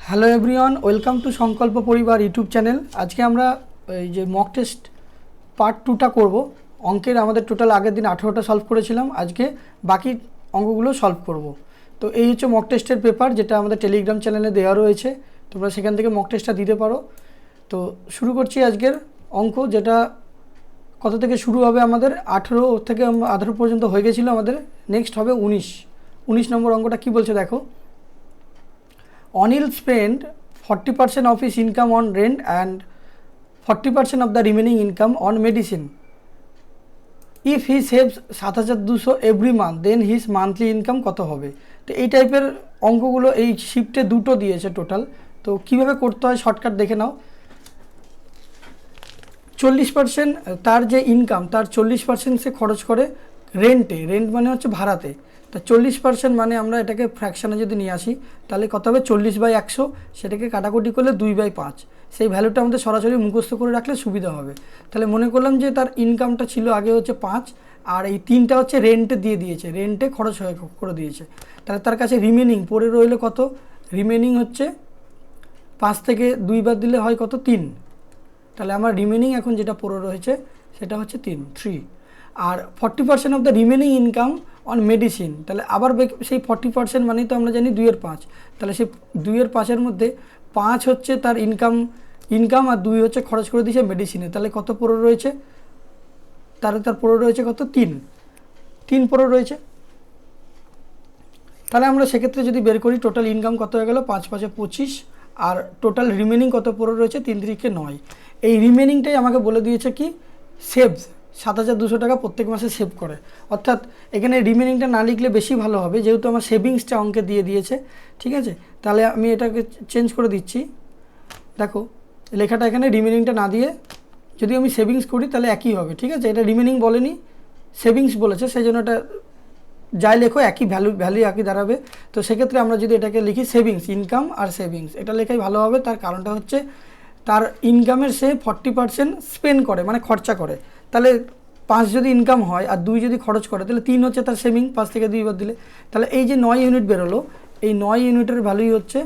Hello everyone, welcome to সংকল্প পরিবার YouTube channel. আজকে আমরা এই যে মক টেস্ট পার্ট 2টা করব। অঙ্কের আমাদের টোটাল আগের দিন 18টা সলভ করেছিলাম, আজকে বাকি অঙ্কগুলো সলভ করব। তো এই হচ্ছে মক টেস্টের পেপার, যেটা আমাদের টেলিগ্রাম চ্যানেলে দেওয়া রয়েছে, তোমরা সেখান থেকে মক টেস্টটা দিতে পারো। তো শুরু করছি আজকের অঙ্ক, যেটা কত থেকে শুরু হবে আমাদের 18 থেকে 18 পর্যন্ত হয়ে গেছিলো আমাদের। নেক্সট হবে 19 নম্বর অঙ্কটা কী বলছে দেখো। Anil spent 40% of his income on rent and 40% of the remaining income on medicine. If he saves 7200 every month, then his monthly income কত হবে? তো এই টাইপের অঙ্কগুলো এই শিফটে দুটো দিয়েছে টোটাল। তো কীভাবে করতে হয় শর্টকাট দেখে নাও। 40% তার যে ইনকাম, তার 40% সে খরচ করে রেন্টে। রেন্ট মানে হচ্ছে ভাড়াতে। তা 40% মানে আমরা এটাকে ফ্র্যাকশানে যদি নিয়ে আসি, তাহলে কত হবে 40/100, সেটাকে কাটাকুটি করলে 2/5। সেই ভ্যালুটা আমাদের সরাসরি মুখস্থ করে রাখলে সুবিধা হবে। তাহলে মনে করলাম যে তার ইনকামটা ছিল আগে হচ্ছে 5, আর এই 3টা হচ্ছে রেন্টে দিয়ে দিয়েছে, রেন্টে খরচ করে দিয়েছে। তাহলে তার কাছে রিমেনিং পড়ে রইল কত? রিমেনিং হচ্ছে 5 থেকে 2 বাদ দিলে হয় কত? 3। তাহলে আমার রিমেনিং এখন যেটা পড়ে রয়েছে সেটা হচ্ছে 3। আর 40% of the remaining income on medicine. তাহলে আবার সেই 40% মানেই তো আমরা জানি 2/5। তাহলে সেই 2/5-এর মধ্যে 5 হচ্ছে তার ইনকাম আর 2 হচ্ছে খরচ করে দিয়েছে মেডিসিনে। তাহলে কত পড়ে রয়েছে? তার পড়ে রয়েছে কত? 3 পড়ে রয়েছে। তাহলে আমরা সেক্ষেত্রে যদি বের করি, টোটাল ইনকাম কত হয়ে গেল? 5 5 25, আর টোটাল রিমেনিং কত পড়ে রয়েছে? 3 3 9। এই রিমেনিংটাই আমাকে বলে দিয়েছে কি সেভস 7200 টাকা প্রত্যেক মাসে সেভ করে। অর্থাৎ এখানে রিমেনিংটা না লিখলে বেশি ভালো হবে, যেহেতু আমার সেভিংসটা অঙ্কে দিয়ে দিয়েছে। ঠিক আছে, তাহলে আমি এটাকে চেঞ্জ করে দিচ্ছি। দেখো লেখাটা এখানে রিমেনিংটা না দিয়ে যদি আমি সেভিংস করি তাহলে একই হবে। ঠিক আছে, এটা রিমেনিং বলেনি, সেভিংস বলেছে, সেই জন্য এটা যাই লেখো একই ভ্যালু একই দাঁড়াবে। তো সেক্ষেত্রে আমরা যদি এটাকে লিখি সেভিংস, ইনকাম আর সেভিংস, এটা লেখাই ভালো হবে। তার কারণটা হচ্ছে তার ইনকামের সে 40% স্পেন্ড করে, মানে খরচা করে। তাহলে 5 যদি ইনকাম হয় আর 2 যদি খরচ করে, তাহলে 3 হচ্ছে তার সেভিং, 5 থেকে 2 বাদ দিলে। তাহলে এই যে 9 ইউনিট বেরোলো, এই 9 ইউনিটের ভ্যালুই হচ্ছে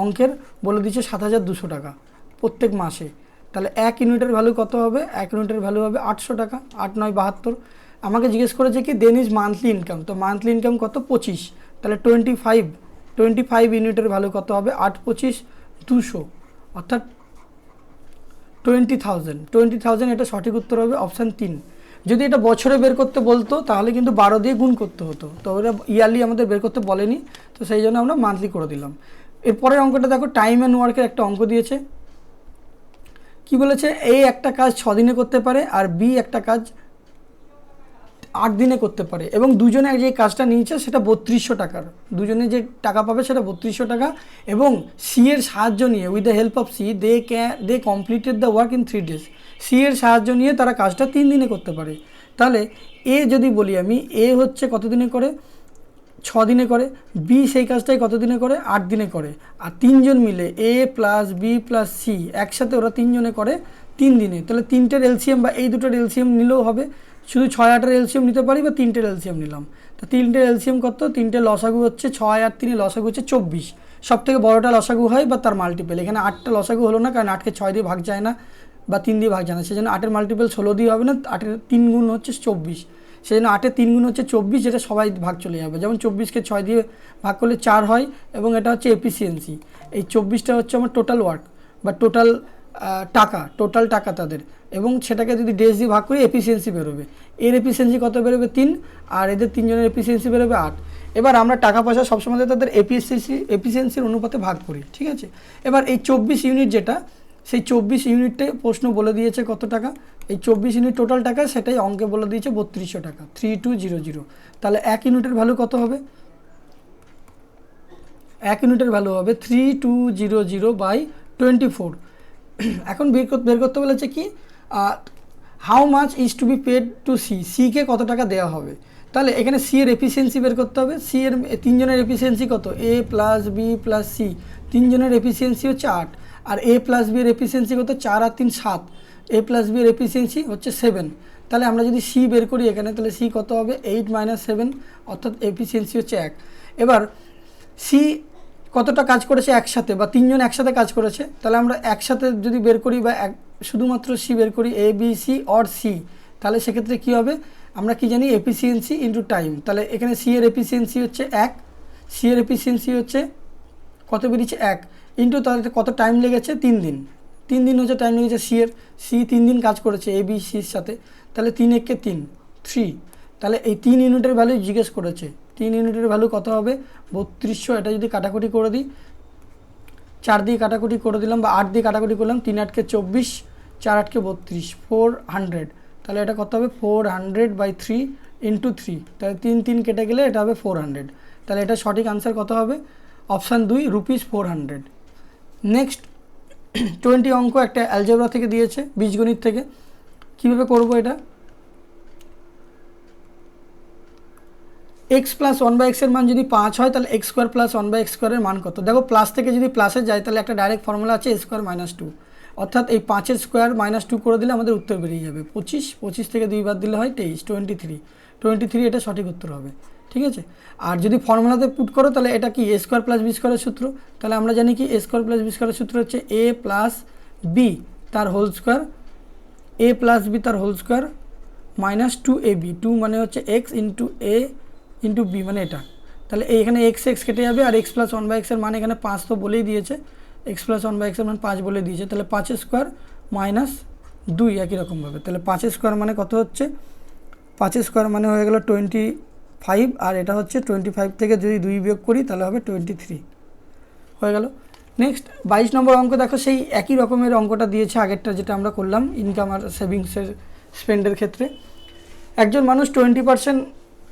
অঙ্কের বলে দিচ্ছে 7200 টাকা প্রত্যেক মাসে। তাহলে 1 ইউনিটের ভ্যালু কত হবে? 1 ইউনিটের ভ্যালু হবে 800 টাকা। 8 9 72। আমাকে জিজ্ঞেস করেছে কি দেন ইজ মান্থলি ইনকাম। তো মান্থলি ইনকাম কত? 25। তাহলে 25 ইউনিটের ভ্যালু কত হবে? 8 25 200, অর্থাৎ 20,000। এটা সঠিক উত্তর হবে অপশান 3। যদি এটা বছরে বের করতে বলতো তাহলে কিন্তু 12 দিয়ে গুণ করতে হতো, তো ওরা ইয়ারলি আমাদের বের করতে বলেনি, তো সেই জন্য আমরা মান্থলি করে দিলাম। এরপরের অঙ্কটা দেখো, টাইম অ্যান্ড ওয়ার্কের একটা অঙ্ক দিয়েছে। কি বলেছে? এ একটা কাজ 6 দিনে করতে পারে আর বি একটা কাজ 8 দিনে করতে পারে, এবং দুজনে যে কাজটা নিয়েছে সেটা 3200 টাকার। দুজনে যে টাকা পাবে সেটা 3200 টাকা, এবং সি এর সাহায্য নিয়ে, with the help of C they completed the work in 3 days। C এর সাহায্য নিয়ে তারা কাজটা 3 দিনে করতে পারে। তাহলে এ যদি বলি আমি, এ হচ্ছে কত দিনে করে? 6 দিনে করে। বি সেই কাজটাই কত দিনে করে? 8 দিনে করে। আর 3 জন মিলে এ প্লাস বি প্লাস সি একসাথে ওরা 3 জনে করে 3 দিনে। তাহলে 3টের এলসিএম বা এই দুটোর এলসিএম নিলেও হবে। শুধু 6 8-এর এলসিএম নিতে পারি, বা 3টের এলসিএম নিলাম। তো 3টের এলসিএম কত? 3টে লসাগু হচ্ছে 6 আর 3 লসাগু হচ্ছে 24। সব থেকে বড়োটা লসাগু হয় বা তার মাল্টিপেল। এখানে 8টা লসাগু হলো না, কারণ 8কে 6 দিয়ে ভাগ যায় না বা 3 দিয়ে ভাগ যায় না, সেই জন্য 8-এর মাল্টিপেল 16 দিয়ে হবে না। 8-এর 3 গুণ হচ্ছে 24, সেই জন্য 8-এর 3 গুণ হচ্ছে 24, যেটা সবাই ভাগ চলে যাবে। যেমন 24কে 6 দিয়ে ভাগ করলে 4 হয়, এবং এটা হচ্ছে এফিসিয়েন্সি। এই 24টা হচ্ছে আমার টোটাল ওয়ার্ক বা টোটাল টাকা তাদের, এবং সেটাকে যদি ডেজ দিয়ে ভাগ করি এফিসিয়েন্সি বেরোবে। এর এফিসিয়েন্সি কত বেরোবে? 3, আর এদের 3 জনের এফিসিয়েন্সি বেরোবে 8। এবার আমরা টাকা পয়সা সবসময় তাদের এফিসিয়েন্সির অনুপাতে ভাগ করি। ঠিক আছে, এবার এই 24 ইউনিট যেটা, সেই 24 ইউনিটে প্রশ্ন বলে দিয়েছে কত টাকা? এই 24 ইউনিট টোটাল টাকা, সেটাই অঙ্কে বলে দিয়েছে 3200 টাকা, 3200। তাহলে 1 ইউনিটের ভ্যালু কত হবে? 1 ইউনিটের ভ্যালু হবে 3200/24। এখন বের করতে বলেছে কি how much is to be paid to সিকে কত টাকা দেওয়া হবে। তাহলে এখানে সি এর এফিসিয়েন্সি বের করতে হবে। সি এর 3 জনের এফিসিয়েন্সি কত? এ প্লাস বি প্লাস সি, 3 জনের এফিসিয়েন্সি হচ্ছে 8, আর এ প্লাস বি এর এফিসিয়েন্সি কত? 4 আর 3 7, এ প্লাস বি এর এফিসিয়েন্সি হচ্ছে 7। তাহলে আমরা যদি সি বের করি এখানে, তাহলে সি কত হবে? 8 - 7, অর্থাৎ এফিসিয়েন্সি হচ্ছে 1। এবার সি কতটা কাজ করেছে একসাথে, বা তিনজন একসাথে কাজ করেছে, তাহলে আমরা একসাথে যদি বের করি বা শুধুমাত্র সি বের করি, A B C or C, তাহলে সেক্ষেত্রে কী হবে, আমরা কি জানি এফিসিয়েন্সি ইন্টু টাইম। তাহলে এখানে সি এর এফিসিয়েন্সি হচ্ছে 1, সি এর এফিসিয়েন্সি হচ্ছে কত বেরিয়েছে 1, ইন্টু তাহলে কত টাইম লেগেছে 3 দিন, 3 দিন হচ্ছে টাইম লেগেছে সি এর, সি 3 দিন কাজ করেছে এ বি সির সাথে, তাহলে 3 একে 3, 3, তাহলে এই 3 ইউনিটের ভ্যালু জিজ্ঞেস করেছে, 3 ইউনিটের ভ্যালু কত হবে 3200। এটা যদি কাটাকুটি করে দিই, 4 দিয়ে কাটাকুটি করে দিলাম বা 8 দিয়ে কাটাকুটি করলাম, 3 8 কে 24, 4 8 কে 32, 400, তাহলে এটা কত হবে 400/3 ইন্টু 3, তাহলে 3 3 কেটে গেলে এটা হবে 400। তাহলে এটা সঠিক আনসার কত হবে, অপশান 2 ₹400। নেক্সট 20 অঙ্ক একটা অ্যালজেব্রা থেকে দিয়েছে, বীজগণিত থেকে। কীভাবে করব এটা, x প্লাস 1/x এর মান যদি 5 হয় তাহলে x স্কোয়ার প্লাস 1/x স্কোয়ারের মান কত। দেখো প্লাস থেকে যদি প্লাসে যায় তাহলে একটা ডাইরেক্ট ফর্মুলা আছে a স্কোয়ার মাইনাস 2, অর্থাৎ এই 5-এর স্কোয়ার মাইনাস 2 করে দিলে আমাদের উত্তর বেরিয়ে যাবে 25, 25 থেকে 2 বাদ দিলে হয় 23, 23 এটা সঠিক উত্তর হবে। ঠিক আছে, আর যদি ফর্মুলাতে পুট করো তাহলে এটা কি a স্কোয়ার প্লাস বি স্কোয়ারের সূত্র, তাহলে আমরা জানি কি a স্কোয়ার প্লাস বি স্কোয়ারের সূত্র হচ্ছে a প্লাস বি তার whole square, a plus B তার হোল স্কোয়ার মাইনাস 2ab, 2 মানে হচ্ছে x into a into B মানে এটা, তাহলে এখানে এক্স কেটে যাবে, আর x প্লাস 1/x এর মান এখানে 5 তো বলেই দিয়েছে, x প্লাস 1/x এর মান 5 বলে দিয়েছে, তাহলে 5 স্কোয়ার মাইনাস 2 একই রকমভাবে, তাহলে 5 স্কোয়ার মানে কত হচ্ছে, 5 স্কোয়ার মানে হয়ে গেল 25, আর এটা হচ্ছে 25 থেকে যদি 2 বিয়োগ করি তাহলে হবে 23 হয়ে গেল। নেক্সট 22 নম্বর অঙ্ক দেখো, সেই একই রকমের অঙ্কটা দিয়েছে আগেরটা যেটা আমরা করলাম ইনকাম আর সেভিংসের স্পেন্ডের ক্ষেত্রে। একজন মানুষ 20%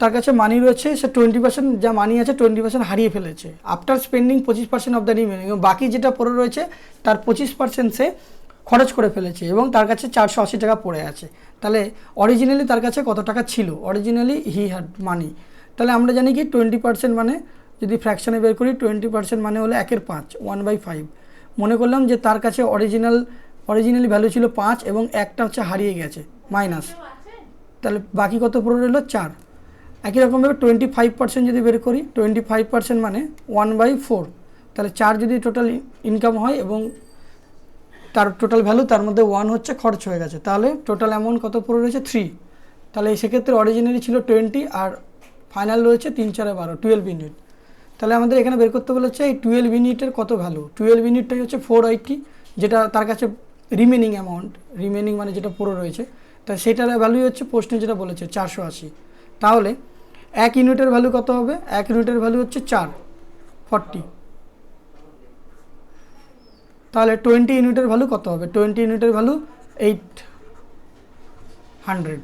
তার কাছে মানি রয়েছে, সে 20% যা মানি আছে 20% হারিয়ে ফেলেছে। After spending 25% of the remaining, এবং বাকি যেটা পড়ে রয়েছে তার 25% সে খরচ করে ফেলেছে এবং তার কাছে 480 টাকা পড়ে আছে। তাহলে অরিজিনালি তার কাছে কত টাকা ছিল, অরিজিনালি হি হ্যাড মানি। তাহলে আমরা জানি কি 20% মানে যদি ফ্র্যাকশনে বের করি 20% মানে হলো 1/5, 1/5। মনে করলাম যে তার কাছে অরিজিনালি ভ্যালু ছিল 5 এবং একটা হচ্ছে হারিয়ে গেছে মাইনাস, তাহলে বাকি কত পড়ে রইল 4। একই রকমভাবে 25% যদি বের করি, 25% মানে 1/4, তাহলে 4 যদি টোটাল ইনকাম হয় এবং তার টোটাল ভ্যালু তার মধ্যে 1 হচ্ছে খরচ হয়ে গেছে, তাহলে টোটাল অ্যামাউন্ট কত পড়ে রয়েছে 3। তাহলে সেক্ষেত্রে অরিজিনালি ছিল 20 আর ফাইনাল রয়েছে 3 4 12, 12 ইউনিট। তাহলে আমাদের এখানে বের করতে বলেছে এই 12 ইউনিটের কত ভ্যালু, 12 ইউনিটটাই হচ্ছে 480, যেটা তার কাছে রিমেনিং অ্যামাউন্ট, রিমেনিং মানে যেটা পড়ে রয়েছে, তাই সেটার ভ্যালু হচ্ছে প্রশ্নে যেটা বলেছে 480। তাহলে 1 ইউনিটের ভ্যালু কত হবে, 1 ইউনিটের ভ্যালু হচ্ছে 440, তাহলে 20 ইউনিটের ভ্যালু কত হবে, 20 ইউনিটের ভ্যালু 800।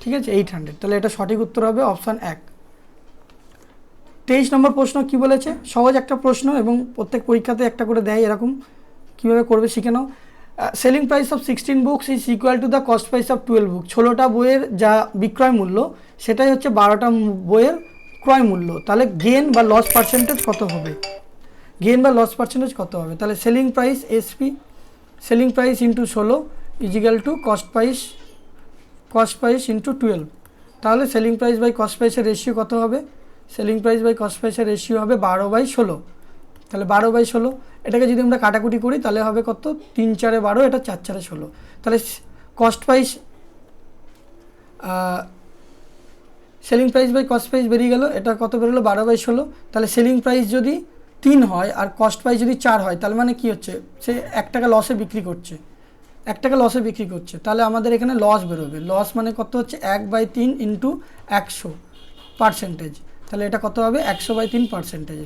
ঠিক আছে, 800, তাহলে এটা সঠিক উত্তর হবে অপশান 1। 23 নম্বর প্রশ্ন কি বলেছে, সহজ একটা প্রশ্ন এবং প্রত্যেক পরীক্ষাতে একটা করে দেয়, এরকম কীভাবে করবে শিখে নাও। Selling price of 16 books is equal to the cost price of 12 book. 16টা বইয়ের যা বিক্রয় মূল্য সেটাই হচ্ছে 12টা বইয়ের ক্রয় মূল্য, তাহলে গেন বা লস পার্সেন্টেজ কত হবে, গেন বা লস পার্সেন্টেজ কত হবে। তাহলে selling price SP, selling price into 16 is equal to cost price into 12, তাহলে সেলিং প্রাইস বাই কস্ট প্রাইসের রেশিও কত হবে, সেলিং প্রাইস বাই কস্ট প্রাইসের রেশিও হবে 12/16, তাহলে 12/16 এটাকে যদি আমরা কাটাকুটি করি তাহলে হবে কত, 3 4 12, এটা 4 4 16, তাহলে cost price selling price by cost price বেরিয়ে গেল, এটা কত বেরোলো 12/16। তাহলে সেলিং প্রাইস যদি 3 হয় আর কস্ট প্রাইস যদি 4 হয় তাহলে মানে কি হচ্ছে, সে 1 টাকা লসে বিক্রি করছে, 1 টাকা লসে বিক্রি করছে, তাহলে আমাদের এখানে লস বেরোবে। লস মানে কত হচ্ছে 1/3 ইন্টু 100 পার্সেন্টেজ, তাহলে এটা কত হবে 100/3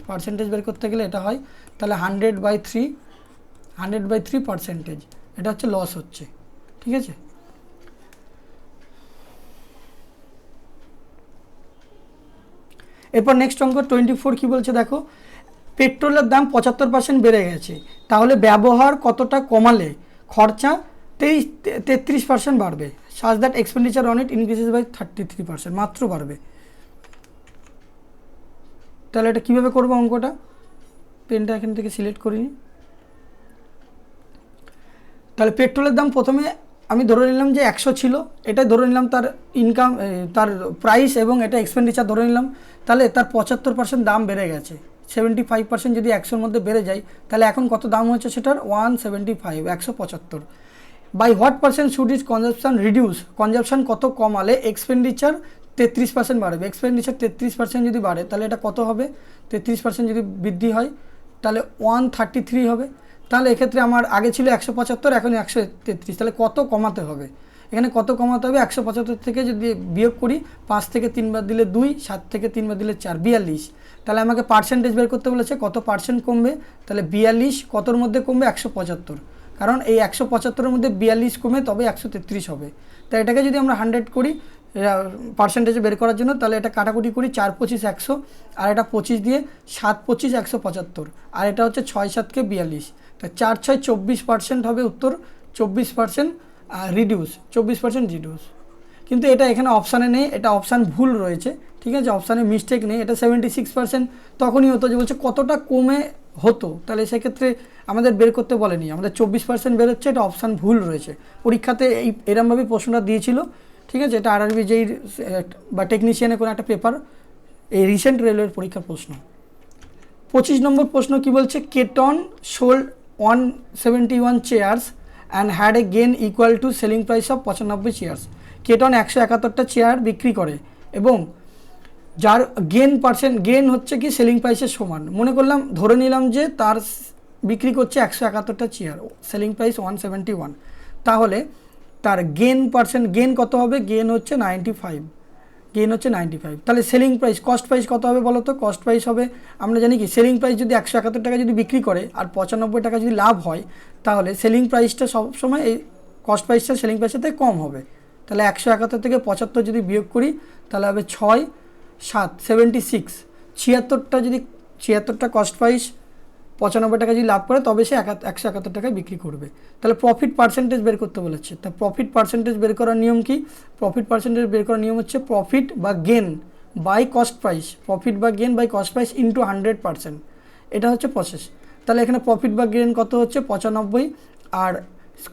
পার্সেন্টেজ বের করতে গেলে এটা হয়, তাহলে 100/3 এটা হচ্ছে লস হচ্ছে। ঠিক আছে, এরপর নেক্সট অঙ্ক 24 কি বলছে দেখো, পেট্রোলের দাম 75% বেড়ে গেছে, তাহলে ব্যবহার কতটা কমালে খরচা 33% বাড়বে, such that expenditure on it increases by 33%, মাত্র বাড়বে। তাহলে এটা কীভাবে করবো অঙ্কটা, পেনটা এখান থেকে সিলেক্ট করিনি। তাহলে পেট্রোলের দাম প্রথমে আমি ধরে নিলাম যে 100 ছিল, এটা ধরে নিলাম তার ইনকাম, তার প্রাইস এবং এটা এক্সপেন্ডিচার ধরে নিলাম, তাহলে তার 75% দাম বেড়ে গেছে, 75% যদি 100-র মধ্যে বেড়ে যায়, তাহলে এখন কত দাম হচ্ছে সেটার 175, 175। By what percent should is consumption reduce, consumption কত কমালে এক্সপেন্ডিচার 33% বাড়বে। এক্সপেন্ডিচার 33% যদি বাড়ে তাহলে এটা কত হবে, 33% যদি বৃদ্ধি হয় তাহলে 133 হবে। তাহলে এক্ষেত্রে আমার আগে ছিল 175, এখন 133, তাহলে কত কমাতে হবে, এখানে কত কমাতে হবে, 175 থেকে যদি বিয়োগ করি, 5 থেকে 3 বার দিলে 2, 7 থেকে 3 বার দিলে 4, 42। তাহলে আমাকে পার্সেন্টেজ বের করতে বলেছে, কত পার্সেন্ট কমবে, তাহলে 42 কতর মধ্যে কমবে, 175, কারণ এই 175-এর মধ্যে 42 কমে তবে 133 হবে। তাই এটাকে যদি আমরা 100 করি পার্সেন্টেজে বের করার জন্য, তাহলে এটা কাটাকুটি করি, 4 25 100, আর এটা 25 দিয়ে 7 25 175, আর এটা হচ্ছে 6 7 42, তা 4 6 24% হবে উত্তর, 24% রিডিউস, 24% রিডিউস। কিন্তু এটা এখানে অপশানে নেই, এটা অপশান ভুল রয়েছে, ঠিক আছে, অপশানে মিস্টেক নেই, এটা 76% তখনই হতো যে বলছে কতটা কমে হতো, তাহলে সেক্ষেত্রে আমাদের বের করতে বলেনি, আমাদের 24% বেরোচ্ছে, এটা অপশান ভুল রয়েছে। পরীক্ষাতে এরমভাবে প্রশ্নটা দিয়েছিল, ঠিক আছে, এটা আরআরবি যেই বা টেকনিশিয়ানের কোনো একটা পেপার, এই রিসেন্ট রেলওয়ের পরীক্ষার প্রশ্ন। 25 নম্বর প্রশ্ন কি বলছে, Ketan sold 171 chairs and had a gain equal to selling price of 95 chairs. Ketan 171টা চেয়ার বিক্রি করে এবং যার গেন হচ্ছে কি সেলিং প্রাইসের সমান। মনে করলাম, ধরে নিলাম যে তার বিক্রি করছে 171টা চেয়ার, সেলিং প্রাইস 171, তাহলে তার গেন কত হবে, গেন হচ্ছে 95, তাহলে সেলিং প্রাইস, কস্ট প্রাইস কত হবে বলো তো, কস্ট প্রাইস হবে, আমরা জানি কি সেলিং প্রাইস যদি 171 টাকা যদি বিক্রি করে আর 95 টাকা যদি লাভ হয়, তাহলে সেলিং প্রাইসটা সবসময় এই কস্ট প্রাইসটা সেলিং প্রাইসের থেকে কম হবে। তাহলে 171 থেকে 75 যদি বিয়োগ করি তাহলে হবে 6 7 76, 76টা কস্ট প্রাইস 95 টাকা যদি লাভ করে তবে সে 171 টাকায় বিক্রি করবে। তাহলে প্রফিট পার্সেন্টেজ বের করতে বলেছে, তা প্রফিট পার্সেন্টেজ বের করার নিয়ম কি, প্রফিট পার্সেন্টেজ বের করার নিয়ম হচ্ছে প্রফিট বা gain by cost price, profit বা gain by cost price into 100%, এটা হচ্ছে প্রসেস। তাহলে এখানে প্রফিট বা গেন কত হচ্ছে 95 আর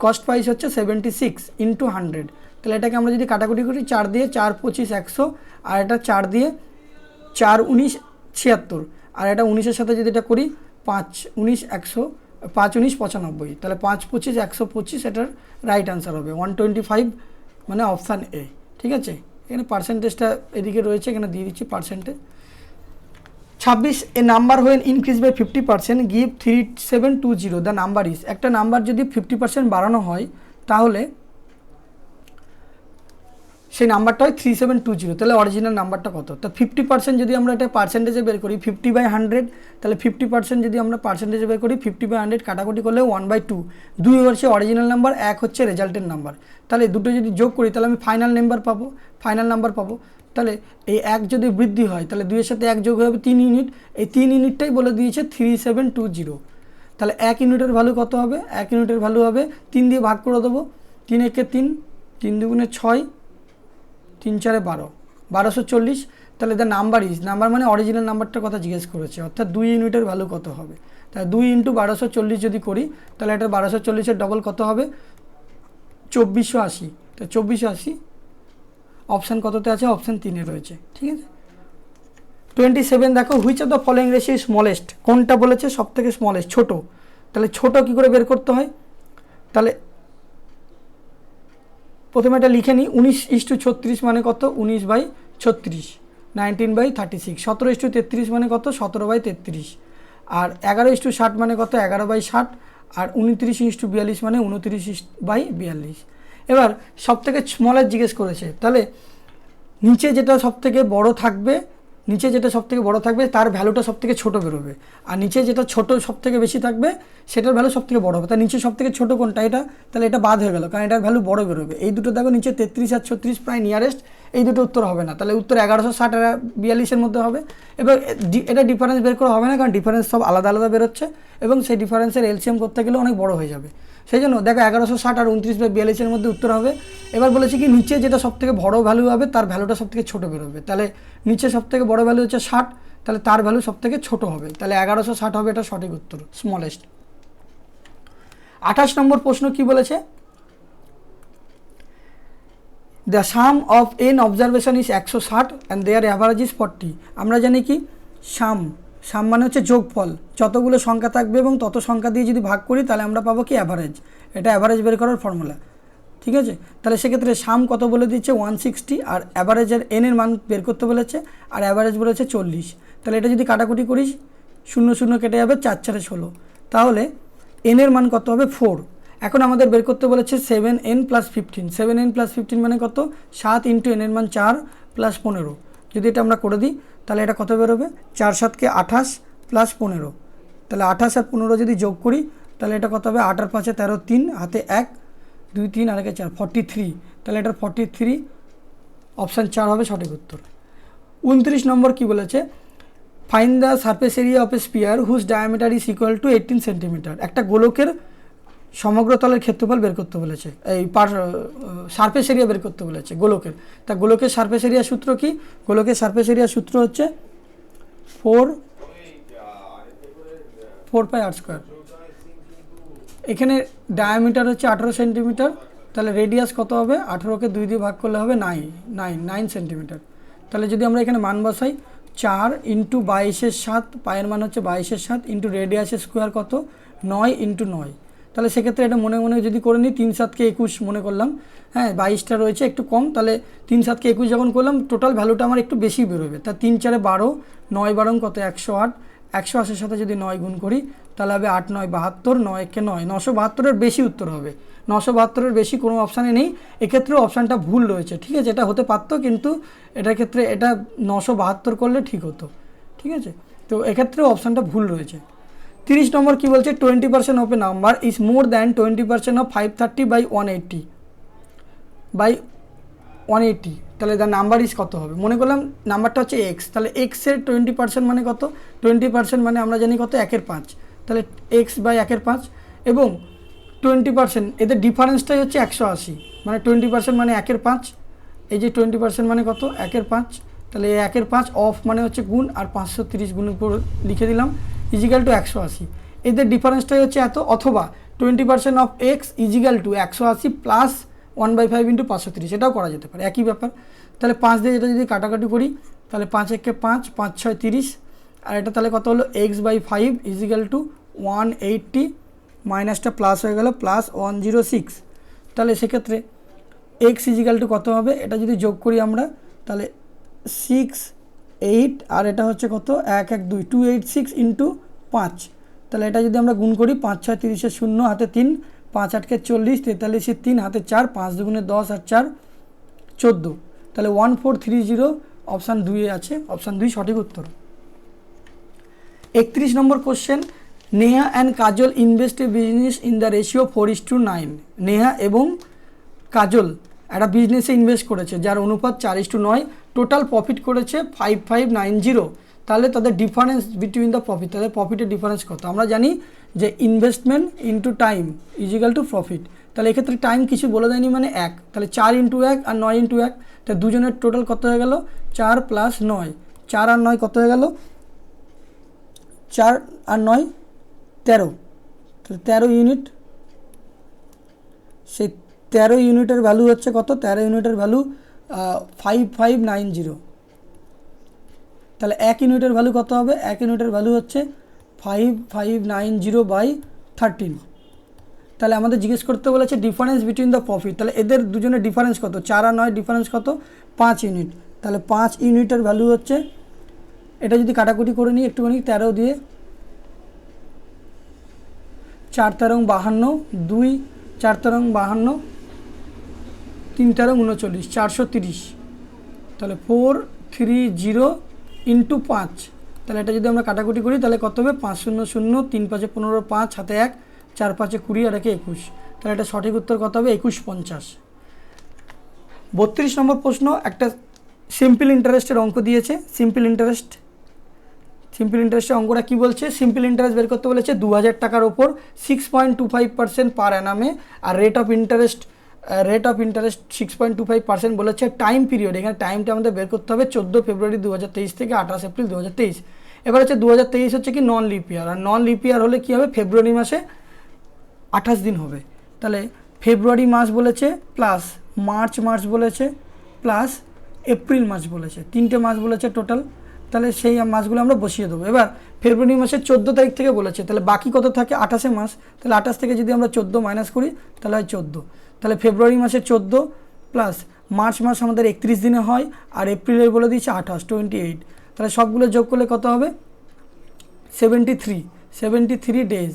কস্ট প্রাইস হচ্ছে 76 ইন্টু 100, তাহলে এটাকে আমরা যদি কাটাকুটি করি, 4 দিয়ে 4 25 100, আর এটা 4 দিয়ে 4 19 76, আর এটা 19-এর সাথে যদি এটা করি 5 19 100, 5 19 95, তাহলে 5 25 125, এটার রাইট আনসার হবে 125, মানে অপশান এ। ঠিক আছে, এখানে পার্সেন্টেজটা এদিকে রয়েছে, এখানে দিয়ে দিচ্ছি percentage. 26, a number when increase by 50% give 3720, the number is, একটা নাম্বার যদি 50% বাড়ানো হয় তাহলে সেই নাম্বারটা হয় 3720, তাহলে অরিজিনাল নাম্বারটা কত, তা 50% যদি আমরা এটা পার্সেন্টেজে বের করি 50/100, তাহলে 50% যদি আমরা পার্সেন্টেজে বের করি 50/100 কাটাকুটি করলে 1/2, 2 হচ্ছে অরিজিনাল নাম্বার, 1 হচ্ছে রেজাল্টের নাম্বার, তাহলে দুটো যদি যোগ করি তাহলে আমি ফাইনাল নাম্বার পাবো। তাহলে এই 1 যদি বৃদ্ধি হয় তাহলে 2-এর সাথে 1 যোগ হবে 3 ইউনিট, এই 3 ইউনিটটাই বলে দিয়েছে 3720। তাহলে 1 ইউনিটের ভ্যালু কত হবে, 1 ইউনিটের ভ্যালু হবে 3 দিয়ে ভাগ করে দেবো, 3 একে 3, 3 দুগুণে 6, 3 4 12, 1240, তাহলে দ্য নাম্বার ইজ, নাম্বার মানে অরিজিনাল নাম্বারটার কথা জিজ্ঞেস করেছে, অর্থাৎ 2 ইউনিটের ভ্যালু কত হবে, তাহলে 2 ইন্টু 1240 যদি করি তাহলে এটা 1240-এর ডবল কত হবে 2480, তো 2480 অপশান কততে আছে, অপশান 3-এ রয়েছে। ঠিক আছে, 27 দেখো, which of the following ratio is smallest, কোনটা বলেছে সব থেকে স্মলেস্ট, ছোট, তাহলে ছোট কী করে বের করতে হয়, তাহলে প্রথমে এটা লিখে নিই, 19:36 মানে কত, 19/36, 19/36, 17:33 মানে কত, 17/33, আর 11:60 মানে কত, 11/60, আর 29:42 মানে 29/42। এবার সব থেকে স্মলের জিজ্ঞেস করেছে, তাহলে নিচে যেটা সব থেকে বড় থাকবে, তার ভ্যালুটা সব থেকে ছোটো বেরোবে, আর নিচে যেটা ছোটো সব থেকে বেশি থাকবে সেটার ভ্যালু সব থেকে বড় হবে, তার নিচে সব থেকে ছোটো কোনটা, এটা, তাহলে এটা বাদ হয়ে গেল, কারণ এটার ভ্যালু বড় বেরোবে। এই দুটো দেখো নিচে 33 আর 36 প্রায় নিয়ারেস্ট, এই দুটো উত্তর হবে না, তাহলে উত্তর 1160 আর 42-এর মধ্যে হবে। এবার এটা ডিফারেন্স বের করা হবে না, কারণ ডিফারেন্স সব আলাদা আলাদা বেরোচ্ছে এবং সেই ডিফারেন্সের এলসিএম করতে গেলে অনেক বড় হয়ে যাবে, সেই জন্য দেখো 1160 আর 29/42-এর মধ্যে উত্তর হবে। এবার বলেছি কি নিচে যেটা সব থেকে বড় ভ্যালু হবে তার ভ্যালুটা সব থেকে ছোটো বেরোবে, তাহলে নিচে সব থেকে বড় ভ্যালু হচ্ছে 60, তাহলে তার ভ্যালু সব থেকে ছোটো হবে, তাহলে 1160 হবে এটা সঠিক উত্তর, স্মলেস্ট। 28 নম্বর প্রশ্ন কি বলেছে, the sum of N observation is 160 and their average is 40। আমরা জানি কি সাম মানে হচ্ছে যোগফল, যতগুলো সংখ্যা থাকবে এবং তত সংখ্যা দিয়ে যদি ভাগ করি তাহলে আমরা পাবো কি অ্যাভারেজ। এটা অ্যাভারেজ বের করার ফর্মুলা, ঠিক আছে। তাহলে সেক্ষেত্রে সাম কত বলে দিচ্ছে 160, আর অ্যাভারেজের এনের মান বের করতে বলেছে, আর অ্যাভারেজ বলেছে 40। তাহলে এটা যদি কাটাকুটি করিস 0 0 কেটে যাবে, 4 4 16, তাহলে এনের মান কত হবে 4। এখন আমাদের বের করতে বলেছে 7n + 15, 7n + 15 মানে কত, 7 × n এর মান 4 + 15। যদি এটা আমরা করে দিই তাহলে এটা কত বেরোবে, 4 7 কে 28 + 15, তাহলে 28 আর 15 যদি যোগ করি তাহলে এটা কত হবে, 8 আর 5 13, 3 হাতে 1 2 3 আর 1 4, 43। তাহলে এটার 43, অপশান 4 হবে সঠিক উত্তর। 29 নম্বর কি বলেছে, find the surface area of a sphere whose diameter is equal to 18 centimetre. একটা গোলকের সমগ্র তলের ক্ষেত্রফল বের করতে বলেছে, এই সারফেস এরিয়া বের করতে বলেছে গোলকের। তা গোলকের সারফেস এরিয়া সূত্র কি, গোলকের সারফেস এরিয়া সূত্র হচ্ছে 4πr²। এখানে ডায়ামিটার হচ্ছে 18 সেন্টিমিটার, তাহলে রেডিয়াস কত হবে, 18কে 2 দিয়ে ভাগ করলে হবে 9 সেন্টিমিটার। তাহলে যদি আমরা এখানে মান বসাই 4 × 22 × 7, পায়ের মান হচ্ছে 22 × 7 ইন্টু রেডিয়াসের স্কোয়ার কত 9 × 9। তাহলে সেক্ষেত্রে এটা মনে মনে যদি করে নিই 3 7 কে 21 মনে করলাম, হ্যাঁ 22টা রয়েছে একটু কম, তাহলে 3 7 কে 21 যখন করলাম টোটাল ভ্যালুটা আমার একটু বেশি বেরোবে। তা 3 4 12, 9 12 কত 108, 180-র সাথে যদি 9 গুণ করি তাহলে হবে 8 9 72, 9 কে 9, 972-এর বেশি উত্তর হবে। 972-এর বেশি কোনো অপশানে নেই, এক্ষেত্রেও অপশানটা ভুল রয়েছে, ঠিক আছে। এটা হতে পারতো কিন্তু এটার ক্ষেত্রে এটা 972 করলে ঠিক হতো, ঠিক আছে। তো এক্ষেত্রেও অপশানটা ভুল রয়েছে। 30 নম্বর কি বলছে, 20% of A number is more than 20% of 530/180, তাহলে দ্য নাম্বার ইজ কত হবে, মনে করলাম নাম্বারটা হচ্ছে এক্স, তাহলে এক্সের 20% মানে কত, 20% মানে আমরা জানি কত 1/5, তাহলে x/1/5 এবং 20% এদের ডিফারেন্সটাই হচ্ছে 180, মানে 20% মানে 1/5, এই যে 20% মানে কত 1/5, তাহলে এই 1/5 অফ মানে হচ্ছে গুণ, আর 530 গুণ উপর লিখে দিলাম ইজিক্যাল টু 180। এদের ডিফারেন্সটাই হচ্ছে এত, অথবা 20% of X is equal to 180 plus 1/5 × 530, এটাও করা যেতে পারে, একই ব্যাপার। তাহলে 5 দিয়ে এটা যদি কাটাকাটি করি তাহলে 5 1 5, 5 6 30, আর এটা তাহলে কত হলো x/5 ইজিক্যাল টু 180, মাইনাসটা প্লাস হয়ে গেল প্লাস 106। তাহলে সেক্ষেত্রে x ইজিক্যাল টু কত হবে, এটা যদি যোগ করি আমরা তাহলে 6 8, আর এটা হচ্ছে কত 1 1 2, 286 × 5, তাহলে এটা যদি আমরা গুণ করি 5 6 30, 0 হাতে 3, 5 8 40, 43 3 হাতে 4, 5 2 10 আর 4 14, তাহলে 1430 অপশান 2 এ আছে, অপশান 2 সঠিক উত্তর। 31 নম্বর question, Neha and Kajal invest a business in the ratio 4:9। Neha এবং কাজল একটা বিজনেসে ইনভেস্ট করেছে যার অনুপাত 4:9, টোটাল প্রফিট করেছে 5590। তাহলে তাদের ডিফারেন্স বিটুইন দ্য প্রফিট, তাদের প্রফিটের ডিফারেন্স কত, আমরা জানি যে investment into time is equal to profit. তাহলে এক্ষেত্রে টাইম কিছু বলে দেয়নি মানে 1, তাহলে 4 × 1 আর 9 × 1, তাহলে দুজনের টোটাল কত হয়ে গেল 4 + 9, 4 আর 9 কত হয়ে গেল 4 আর 9 13, তাহলে 13 ইউনিট। সেই 13 ইউনিটের ভ্যালু হচ্ছে কত, 13 ইউনিটের ভ্যালু 5590। তাহলে 1 ইউনিটের ভ্যালু কত হবে, 1 ইউনিটের ভ্যালু হচ্ছে 5590/13। তাহলে আমাদের জিজ্ঞেস করতে বলেছে ডিফারেন্স বিটুইন দ্য প্রফিট, তাহলে এদের দুজনের ডিফারেন্স কত, 4 আর 9 ডিফারেন্স কত 5 ইউনিট, তাহলে 5 ইউনিটের ভ্যালু হচ্ছে, এটা যদি কাটাকুটি করে নিই একটুখানি 13 দিয়ে, 4 13 52, 2 4 13 52, 3 13 39, 430, তাহলে 430 × 5, তাহলে এটা যদি আমরা কাটাকুটি করি তাহলে কত হবে 5 0 0, 3 5 15, 5 হাতে 1, 4 5 20 আর 1 21, তাহলে এটা সঠিক উত্তর কত হবে 2150। 32 নম্বর প্রশ্ন, একটা সিম্পল ইন্টারেস্টের অঙ্ক দিয়েছে। সিম্পল ইন্টারেস্টের অঙ্কটা কী বলছে, সিম্পল ইন্টারেস্ট বের করতে বলেছে 2000 টাকার ওপর 6.25% পার অ্যানামে, আর রেট অফ ইন্টারেস্ট 6.25% বলেছে। টাইম পিরিয়ড, এখানে টাইমটা আমাদের বের করতে হবে 14 ফেব্রুয়ারি 2023 থেকে 28 এপ্রিল 2023। এবার হচ্ছে 2023 হচ্ছে কি নন লিপ ইয়ার, আর নন লিপ ইয়ার হলে কী হবে ফেব্রুয়ারি মাসে 28 দিন হবে। তাহলে ফেব্রুয়ারি মাস বলেছে প্লাস মার্চ মাস বলেছে প্লাস এপ্রিল মাস বলেছে, 3টে মাস বলেছে টোটাল। তাহলে সেই মাসগুলো আমরা বসিয়ে দেবো। এবার ফেব্রুয়ারি মাসের 14 তারিখ থেকে বলেছে, তাহলে বাকি কত থাকে 28 মাস, তাহলে 28 থেকে যদি আমরা 14 মাইনাস করি তাহলে হয় 14। তাহলে ফেব্রুয়ারি মাসে 14 প্লাস মার্চ মাস আমাদের 31 দিনে হয়, আর এপ্রিলের বলে দিয়েছে 28 তাহলে সবগুলো যোগ করলে কত হবে 73 ডেজ।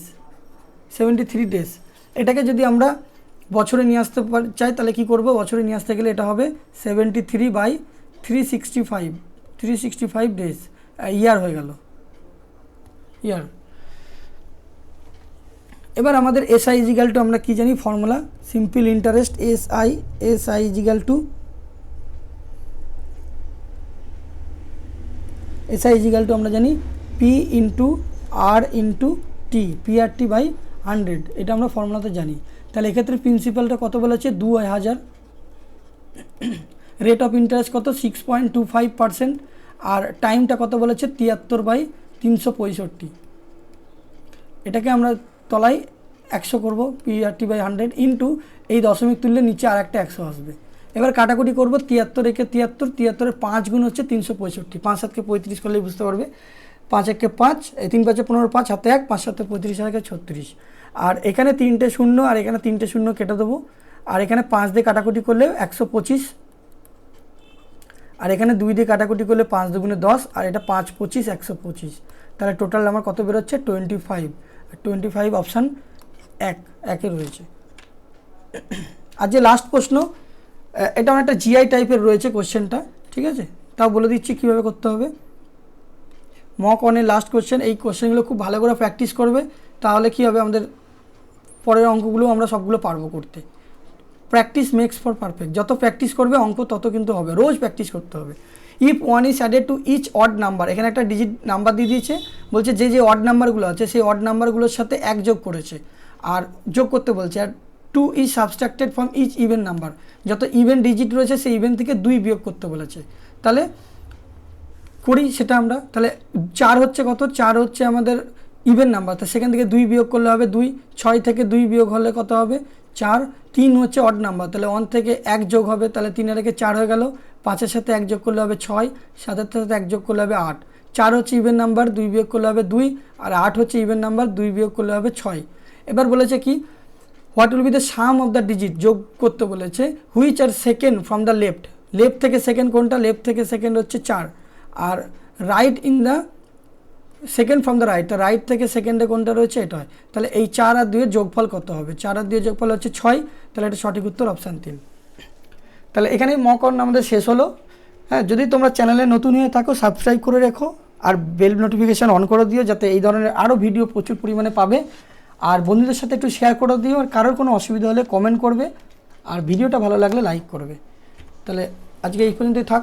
73 ডেজ। এটাকে যদি আমরা বছরে নিয়ে আসতে চাই তাহলে কি করব, বছরে নিয়ে আসতে গেলে এটা হবে 73/365 ডেজ, ইয়ার হয়ে গেল, ইয়ার। এবার আমাদের এসআই ইজিক্যাল টু আমরা কি জানি formula, simple interest SI is equal to আমরা জানি P into R into T, PRT by 100, এটা আমরা ফর্মুলাতে জানি। তাহলে এক্ষেত্রে প্রিন্সিপালটা কত বলেছে 2000, রেট অফ ইন্টারেস্ট কত 6.25%, আর টাইমটা কত বলেছে 73/365। এটাকে আমরা তলায় 100 করব, PRT বাই 100 ইন্টু এই দশমিক তুললে নিচে আর একটা 100 আসবে। এবার কাটাকুটি করব, 73 একে 73 এর 5 গুণ হচ্ছে 365, 5 7 কে 35 করলেই বুঝতে পারবে, 5 1 কে 5, 3 5 15, 5 হাতে 1, 5 7 35 আর 36। আর এখানে 3টে শূন্য আর এখানে 3টে শূন্য কেটে দেবো, আর এখানে 5 দিয়ে কাটাকুটি করলে 125, আর এখানে 2 দিয়ে কাটাকুটি করলে 5 দুগুণে 10, আর এটা 5 25 125। তাহলে টোটাল আমার কত বেরোচ্ছে 25 অপশান 1 রয়েছে। আর যে লাস্ট প্রশ্ন, এটা অনেকটা জিআই টাইপের রয়েছে কোশ্চেনটা, ঠিক আছে, তাও বলে দিচ্ছি কীভাবে করতে হবে। মক অনের লাস্ট কোশ্চেন, এই কোশ্চেনগুলো খুব ভালো করে প্র্যাকটিস করবে, তাহলে কী হবে আমাদের পরের অঙ্কগুলো আমরা সবগুলো পারবো করতে। প্র্যাকটিস মেক্স ফর পারফেক্ট, যত প্র্যাকটিস করবে অঙ্ক তত কিন্তু হবে, রোজ প্র্যাকটিস করতে হবে। If 1 is added to each odd number, এখানে একটা ডিজিট নাম্বার দিয়ে দিয়েছে, বলছে যে অড নাম্বারগুলো আছে সেই অড নাম্বারগুলোর সাথে 1 যোগ করেছে আর যোগ করতে বলছে, আর 2 is subtracted from each even number, যত ইভেন ডিজিট রয়েছে সেই ইভেন থেকে 2 বিয়োগ করতে বলেছে। তাহলে করি সেটা আমরা, তাহলে 4 হচ্ছে কত, 4 হচ্ছে আমাদের ইভেন নাম্বার, তো সেখান থেকে 2 বিয়োগ করলে হবে 2, 6 থেকে 2 বিয়োগ হলে কত হবে 4, 3 হচ্ছে অড নাম্বার, তাহলে 1 থেকে 1 যোগ হবে, তাহলে 3 এর আগে 4 হয়ে গেল, 5-এর সাথে 1 যোগ করলে হবে 6, 7-এর সাথে 1 যোগ করলে হবে 8, 4 হচ্ছে ইভেন নাম্বার, 2 বিয়োগ করলে হবে 2, আর 8 হচ্ছে ইভেন নাম্বার, 2 বিয়োগ করলে হবে 6। এবার বলেছে কি what will be the sum of the digit, যোগ করতে বলেছে, which are second from the left থেকে সেকেন্ড কোনটা, লেফট থেকে সেকেন্ড হচ্ছে 4, আর right in the second from the right, right থেকে সেকেন্ডে কোনটা রয়েছে এটা হয়। তাহলে এই 4 আর 2 এর যোগফল কত হবে, 4 আর 2 এর যোগফল হচ্ছে 6, তাহলে এটা সঠিক উত্তর অপশান 3। তাহলে এখানেই মক অন আমাদের শেষ হলো। হ্যাঁ, যদি তোমরা চ্যানেলে নতুন হয়ে থাকো সাবস্ক্রাইব করে রেখো, আর বেল নোটিফিকেশান অন করে দিও, যাতে এই ধরনের আরও ভিডিও প্রচুর পরিমাণে পাবে। আর বন্ধুদের সাথে একটু শেয়ার করে দিও, আর কারোর কোনো অসুবিধা হলে কমেন্ট করবে, আর ভিডিওটা ভালো লাগলে লাইক করবে। তাহলে আজকে এই পর্যন্তই থাক।